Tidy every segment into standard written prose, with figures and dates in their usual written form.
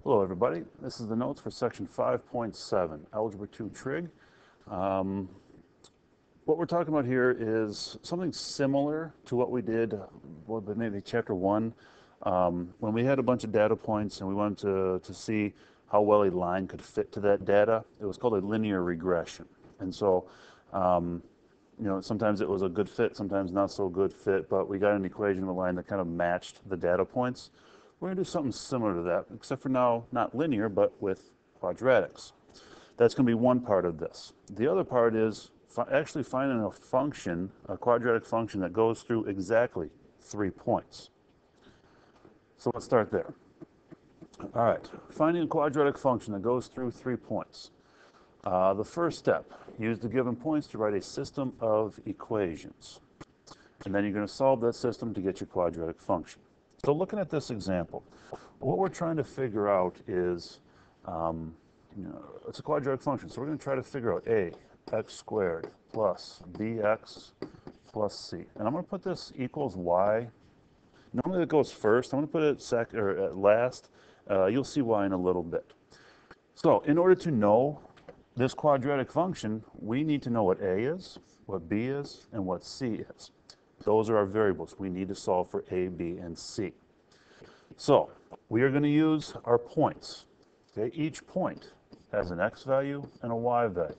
Hello everybody, this is the notes for section 5.7, Algebra 2 Trig. What we're talking about here is something similar to what we did, maybe chapter 1, when we had a bunch of data points and we wanted to see how well a line could fit to that data. It was called a linear regression. And so, sometimes it was a good fit, sometimes not so good fit, but we got an equation of a line that kind of matched the data points. We're going to do something similar to that, except for now not linear, but with quadratics. That's going to be one part of this. The other part is actually finding a function, a quadratic function that goes through exactly 3 points. So let's start there. All right, finding a quadratic function that goes through 3 points. The first step, use the given points to write a system of equations. And then you're going to solve that system to get your quadratic function. So looking at this example, what we're trying to figure out is, it's a quadratic function. So we're going to try to figure out a x squared plus bx plus c. And I'm going to put this equals y. Normally it goes first. I'm going to put it at last. You'll see why in a little bit. So in order to know this quadratic function, we need to know what a is, what b is, and what c is. Those are our variables. We need to solve for a, b, and c. So we are going to use our points. Okay? Each point has an x value and a y value.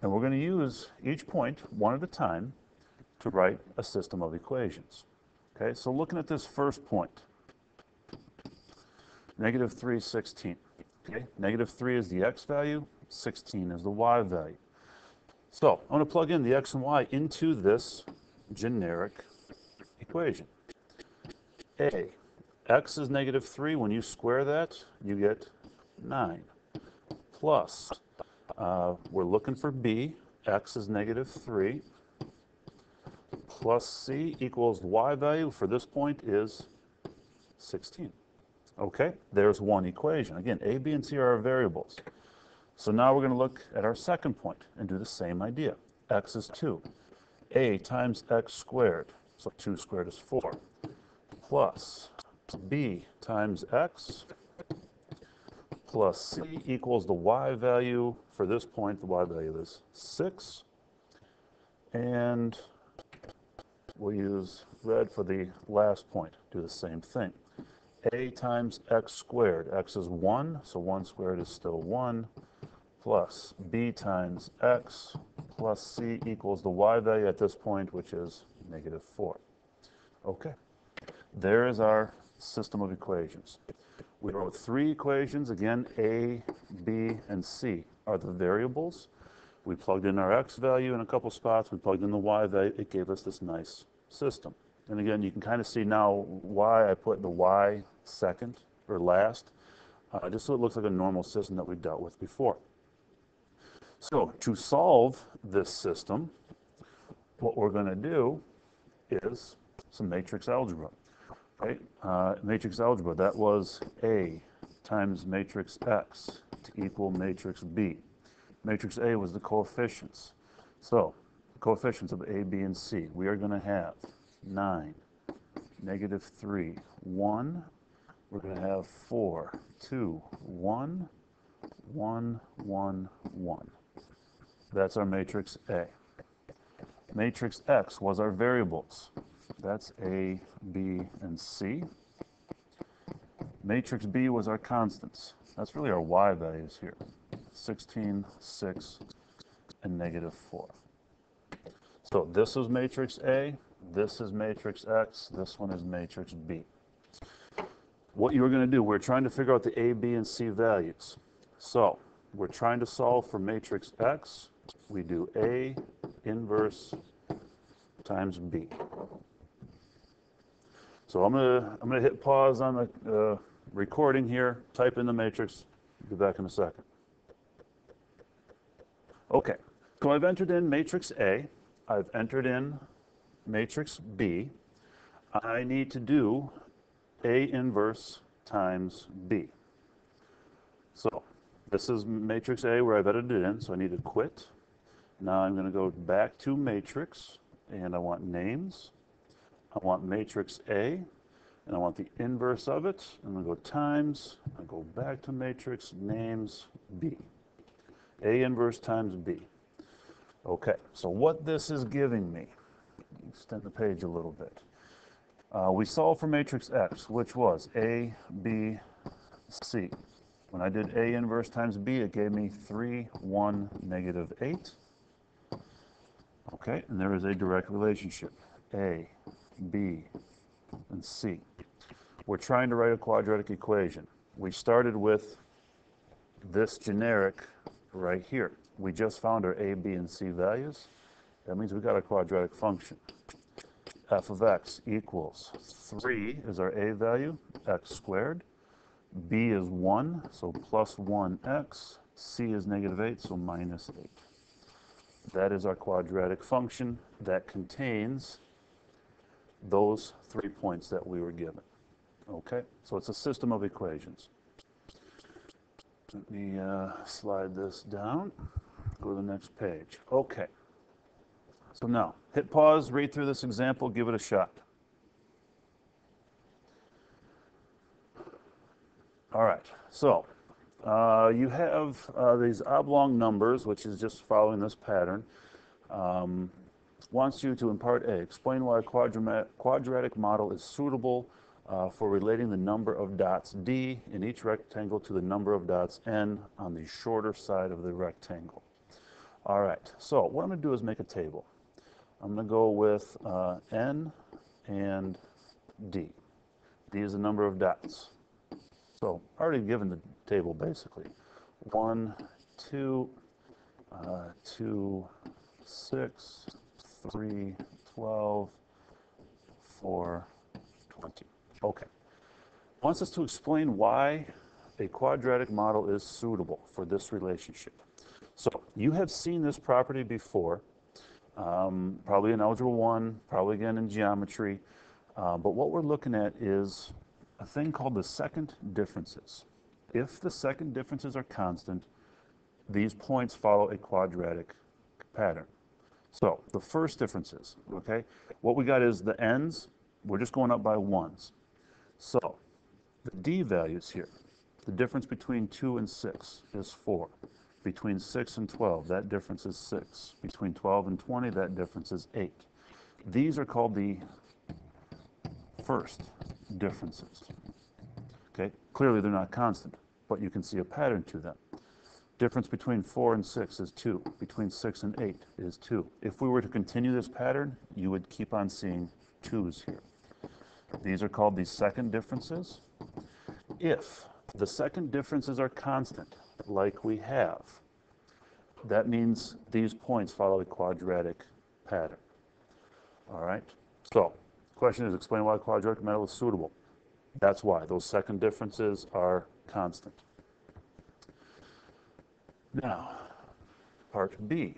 And we're going to use each point one at a time to write a system of equations. Okay? So looking at this first point, negative 3, 16. Okay? Negative 3 is the x value, 16 is the y value. So I'm going to plug in the x and y into this generic equation. A, x is negative 3. When you square that, you get 9. Plus, we're looking for b. X is negative 3. Plus c equals the y value for this point is 16. Okay, there's one equation. Again, a, b, and c are our variables. So now we're going to look at our second point and do the same idea. X is 2. A times x squared, so 2 squared is 4, plus b times x plus c equals the y value. For this point, the y value is 6. And we'll use red for the last point. Do the same thing. A times x squared. X is 1, so 1 squared is still 1. Plus b times x plus c equals the y value at this point, which is negative 4. Okay, there is our system of equations. We wrote 3 equations. Again, a, b, and c are the variables. We plugged in our x value in a couple spots. We plugged in the y value. It gave us this nice system. And again, you can kind of see now why I put the y second or last, just so it looks like a normal system that we dealt with before. So to solve this system, what we're going to do is some matrix algebra. Right? Matrix algebra, that was A times matrix X to equal matrix B. Matrix A was the coefficients. So the coefficients of A, B, and C, we are going to have 9, negative 3, 1. We're going to have 4, 2, 1, 1, 1, 1. That's our matrix A. Matrix X was our variables. That's A, B, and C. Matrix B was our constants. That's really our y values here. 16, 6, and negative 4. So this is matrix A, this is matrix X, this one is matrix B. What you're going to do, we're trying to figure out the A, B, and C values. So we're trying to solve for matrix X. We do A inverse times B. So I'm gonna hit pause on the recording here, type in the matrix, be back in a second. Okay, so I've entered in matrix A, I've entered in matrix B. I need to do A inverse times B. So this is matrix A where I've edited it in, so I need to quit. Now I'm going to go back to matrix, and I want names. I want matrix A, and I want the inverse of it. I'm going to go times, I go back to matrix, names, B. A inverse times B. Okay, so what this is giving me, extend the page a little bit. We solved for matrix X, which was A, B, C. When I did A inverse times B, it gave me 3, 1, negative 8. Okay, and there is a direct relationship. A, B, and C. We're trying to write a quadratic equation. We started with this generic right here. We just found our A, B, and C values. That means we got a quadratic function. F of x equals 3 is our A value, x squared. B is 1, so plus 1x. C is negative 8, so minus 8. That is our quadratic function that contains those 3 points that we were given. Okay, so it's a system of equations. Let me slide this down, go to the next page. Okay, so now hit pause, read through this example, give it a shot. All right, so you have these oblong numbers, which is just following this pattern. Wants you to, in part A, explain why a quadratic model is suitable for relating the number of dots D in each rectangle to the number of dots N on the shorter side of the rectangle. All right, so what I'm going to do is make a table. I'm going to go with N and D. D is the number of dots. So already given the table basically. 1, 2, 2, 6, 3, 12, 4, 20. Okay. Wants us to explain why a quadratic model is suitable for this relationship. So you have seen this property before, probably in Algebra 1, probably again in geometry, but what we're looking at is a thing called the second differences. If the second differences are constant, these points follow a quadratic pattern. So the first differences, okay, what we got is the ends, we're just going up by ones. So the D values here, the difference between 2 and 6 is 4. Between 6 and 12, that difference is 6. Between 12 and 20, that difference is 8. These are called the first differences. Okay, clearly they're not constant, but you can see a pattern to them. Difference between 4 and 6 is 2. Between 6 and 8 is 2. If we were to continue this pattern, you would keep on seeing 2's here. These are called the second differences. If the second differences are constant, like we have, that means these points follow a quadratic pattern. All right? So, the question is, explain why a quadratic model is suitable. That's why. Those second differences are constant. Now, part B.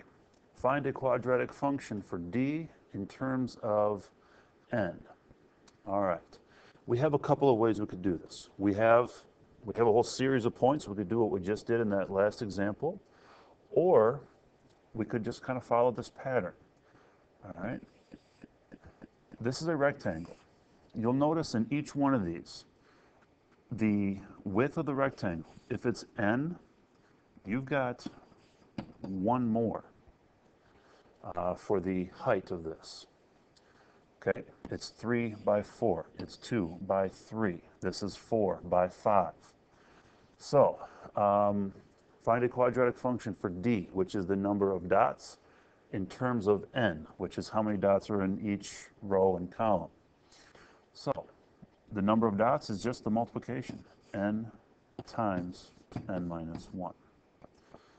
Find a quadratic function for D in terms of N. All right. We have a couple of ways we could do this. We have a whole series of points. We could do what we just did in that last example, or we could just kind of follow this pattern. All right. This is a rectangle. You'll notice in each one of these, the width of the rectangle, if it's N, you've got one more for the height of this. Okay, it's 3 by 4. It's 2 by 3. This is 4 by 5. So, find a quadratic function for D, which is the number of dots, in terms of N, which is how many dots are in each row and column. So, the number of dots is just the multiplication, N times N minus 1.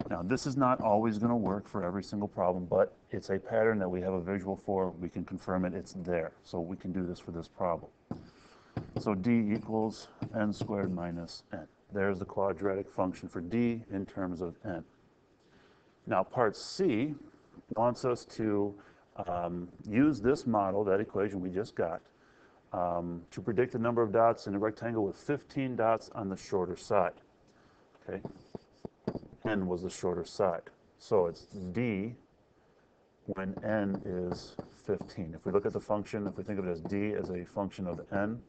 Now, this is not always going to work for every single problem, but it's a pattern that we have a visual for. We can confirm it. It's there. So we can do this for this problem. So D equals N squared minus N. There's the quadratic function for D in terms of N. Now, part C wants us to use this model, that equation we just got, to predict the number of dots in a rectangle with 15 dots on the shorter side. Okay? N was the shorter side. So it's D when N is 15. If we look at the function, if we think of it as D as a function of N,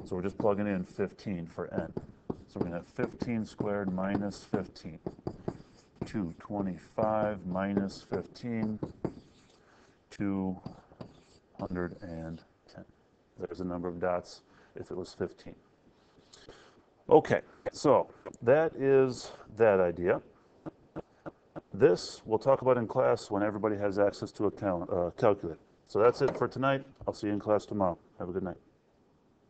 So we're just plugging in 15 for n. So we're going to have 15 squared minus 15. 225 minus 15, 210. There's the number of dots if it was 15. Okay, so that is that idea. This we'll talk about in class when everybody has access to a calculator. So that's it for tonight. I'll see you in class tomorrow. Have a good night.